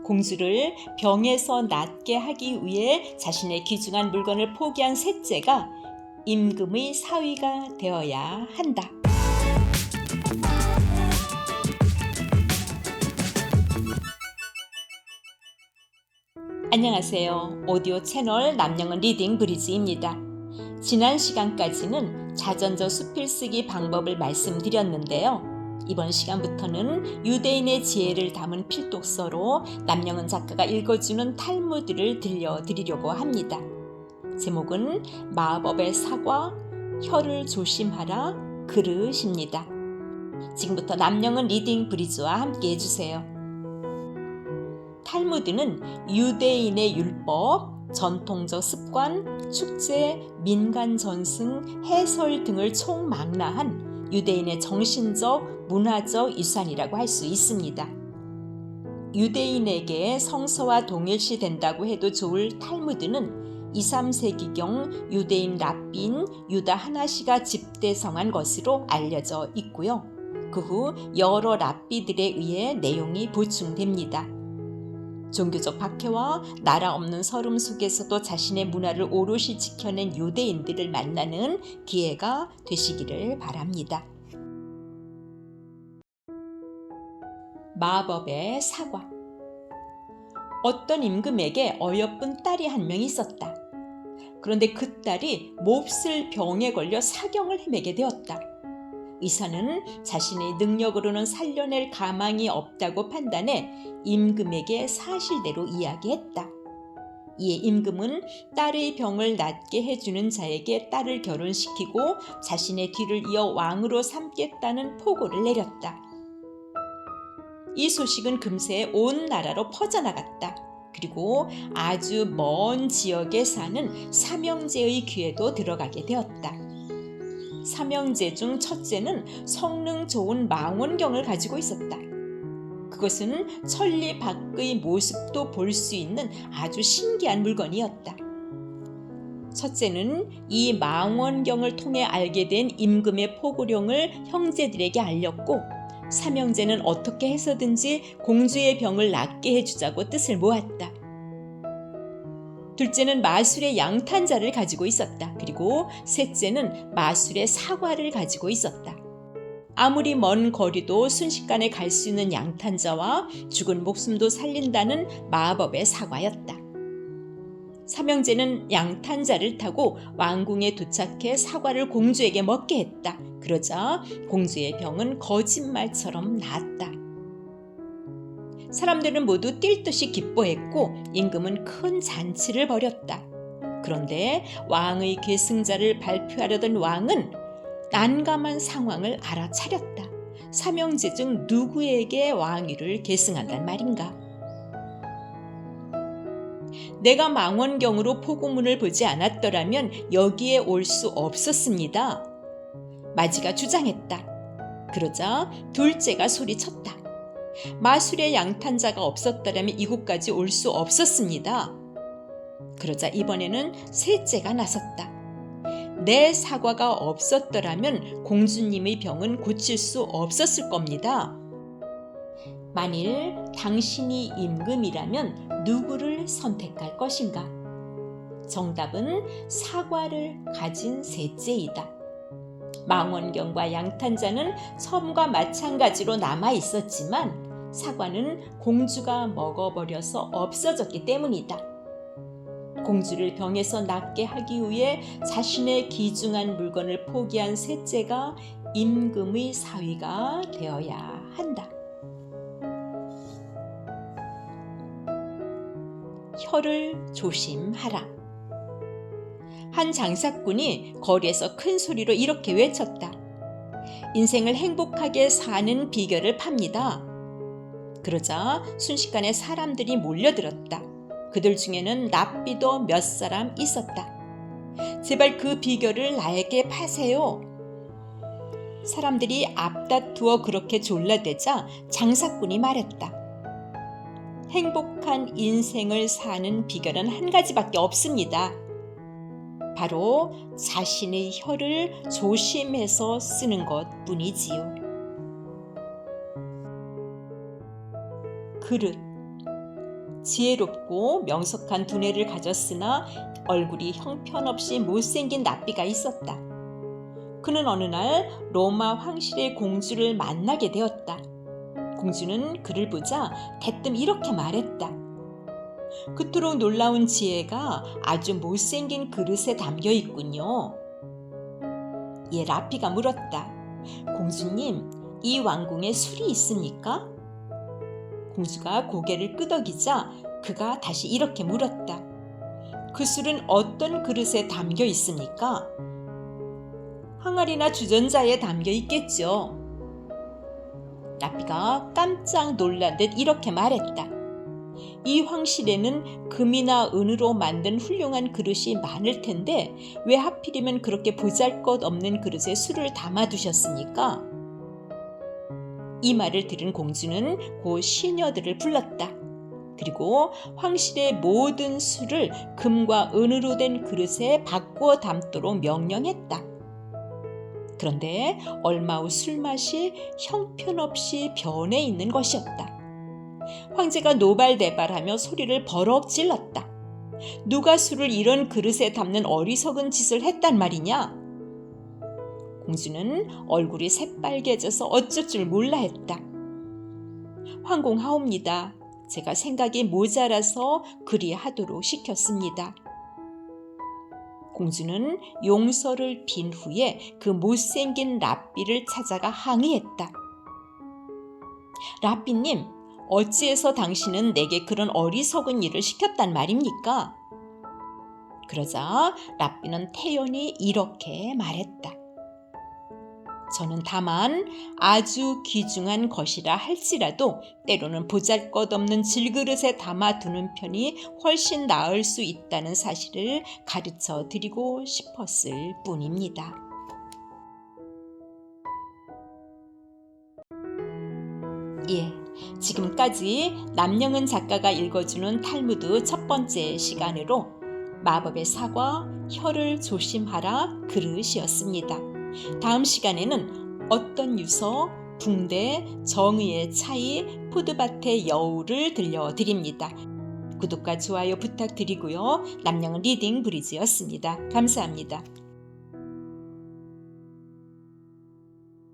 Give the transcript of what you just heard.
공주를 병에서 낫게 하기 위해 자신의 귀중한 물건을 포기한 셋째가 임금의 사위가 되어야 한다. 안녕하세요. 오디오 채널 남영은 리딩 브리지입니다. 지난 시간까지는 자전저 수필쓰기 방법을 말씀드렸는데요. 이번 시간부터는 유대인의 지혜를 담은 필독서로 남영은 작가가 읽어주는 탈무드를 들려드리려고 합니다. 제목은 마법의 사과, 혀를 조심하라, 그릇입니다. 지금부터 남영은 리딩 브리지와 함께 해주세요. 탈무드는 유대인의 율법, 전통적 습관, 축제, 민간 전승, 해설 등을 총망라한 유대인의 정신적, 문화적 유산이라고 할 수 있습니다. 유대인에게 성서와 동일시 된다고 해도 좋을 탈무드는 2, 3세기경 유대인 랍빈 유다 하나시가 집대성한 것으로 알려져 있고요. 그 후 여러 랍비들에 의해 내용이 보충됩니다. 종교적 박해와 나라 없는 서름 속에서도 자신의 문화를 오롯이 지켜낸 유대인들을 만나는 기회가 되시기를 바랍니다. 마법의 사과. 어떤 임금에게 어여쁜 딸이 한 명 있었다. 그런데 그 딸이 몹쓸 병에 걸려 사경을 헤매게 되었다. 의사는 자신의 능력으로는 살려낼 가망이 없다고 판단해 임금에게 사실대로 이야기했다. 이에 임금은 딸의 병을 낫게 해주는 자에게 딸을 결혼시키고 자신의 뒤를 이어 왕으로 삼겠다는 포고를 내렸다. 이 소식은 금세 온 나라로 퍼져나갔다. 그리고 아주 먼 지역에 사는 삼형제의 귀에도 들어가게 되었다. 삼형제 중 첫째는 성능 좋은 망원경을 가지고 있었다. 그것은 천리 밖의 모습도 볼 수 있는 아주 신기한 물건이었다. 첫째는 이 망원경을 통해 알게 된 임금의 포고령을 형제들에게 알렸고, 삼형제는 어떻게 해서든지 공주의 병을 낫게 해주자고 뜻을 모았다. 둘째는 마술의 양탄자를 가지고 있었다. 그리고 셋째는 마술의 사과를 가지고 있었다. 아무리 먼 거리도 순식간에 갈 수 있는 양탄자와 죽은 목숨도 살린다는 마법의 사과였다. 삼형제는 양탄자를 타고 왕궁에 도착해 사과를 공주에게 먹게 했다. 그러자 공주의 병은 거짓말처럼 나았다. 사람들은 모두 뛸 듯이 기뻐했고 임금은 큰 잔치를 벌였다. 그런데 왕의 계승자를 발표하려던 왕은 난감한 상황을 알아차렸다. 삼형제 중 누구에게 왕위를 계승한단 말인가? 내가 망원경으로 포고문을 보지 않았더라면 여기에 올 수 없었습니다. 마지가 주장했다. 그러자 둘째가 소리쳤다. 마술의 양탄자가 없었더라면 이곳까지 올 수 없었습니다. 그러자 이번에는 셋째가 나섰다. 내 사과가 없었더라면 공주님의 병은 고칠 수 없었을 겁니다. 만일 당신이 임금이라면 누구를 선택할 것인가? 정답은 사과를 가진 셋째이다. 망원경과 양탄자는 처음과 마찬가지로 남아 있었지만 사과는 공주가 먹어버려서 없어졌기 때문이다. 공주를 병에서 낫게 하기 위해 자신의 귀중한 물건을 포기한 셋째가 임금의 사위가 되어야 한다. 혀를 조심하라. 한 장사꾼이 거리에서 큰 소리로 이렇게 외쳤다. 인생을 행복하게 사는 비결을 팝니다. 그러자 순식간에 사람들이 몰려들었다. 그들 중에는 랍비도 몇 사람 있었다. 제발 그 비결을 나에게 파세요. 사람들이 앞다투어 그렇게 졸라대자 장사꾼이 말했다. 행복한 인생을 사는 비결은 한 가지밖에 없습니다. 바로 자신의 혀를 조심해서 쓰는 것뿐이지요. 그릇. 지혜롭고 명석한 두뇌를 가졌으나 얼굴이 형편없이 못생긴 랍비가 있었다. 그는 어느 날 로마 황실의 공주를 만나게 되었다. 공주는 그를 보자 대뜸 이렇게 말했다. 그토록 놀라운 지혜가 아주 못생긴 그릇에 담겨 있군요. 랍비가 물었다. 공주님, 이 왕궁에 술이 있습니까? 공주가 고개를 끄덕이자 그가 다시 이렇게 물었다. 그 술은 어떤 그릇에 담겨 있습니까? 항아리나 주전자에 담겨 있겠죠. 랍비가 깜짝 놀란 듯 이렇게 말했다. 이 황실에는 금이나 은으로 만든 훌륭한 그릇이 많을 텐데 왜 하필이면 그렇게 보잘것없는 그릇에 술을 담아두셨습니까? 이 말을 들은 공주는 곧 시녀들을 불렀다. 그리고 황실의 모든 술을 금과 은으로 된 그릇에 바꾸어 담도록 명령했다. 그런데 얼마 후 술맛이 형편없이 변해 있는 것이었다. 황제가 노발대발하며 소리를 버럭 질렀다. 누가 술을 이런 그릇에 담는 어리석은 짓을 했단 말이냐? 공주는 얼굴이 새빨개져서 어쩔 줄 몰라 했다. 황공하옵니다. 제가 생각이 모자라서 그리하도록 시켰습니다. 공주는 용서를 빈 후에 그 못생긴 랍비를 찾아가 항의했다. 랍비님, 어찌해서 당신은 내게 그런 어리석은 일을 시켰단 말입니까? 그러자 랍비는 태연히 이렇게 말했다. 저는 다만 아주 귀중한 것이라 할지라도 때로는 보잘것없는 질그릇에 담아두는 편이 훨씬 나을 수 있다는 사실을 가르쳐 드리고 싶었을 뿐입니다. 지금까지 남영은 작가가 읽어주는 탈무드 첫 번째 시간으로 마법의 사과, 혀를 조심하라 그릇이었습니다. 다음 시간에는 어떤 유서, 붕대, 정의의 차이, 포드밭의 여우를 들려드립니다. 구독과 좋아요 부탁드리고요. 남영은 리딩 브리지였습니다. 감사합니다.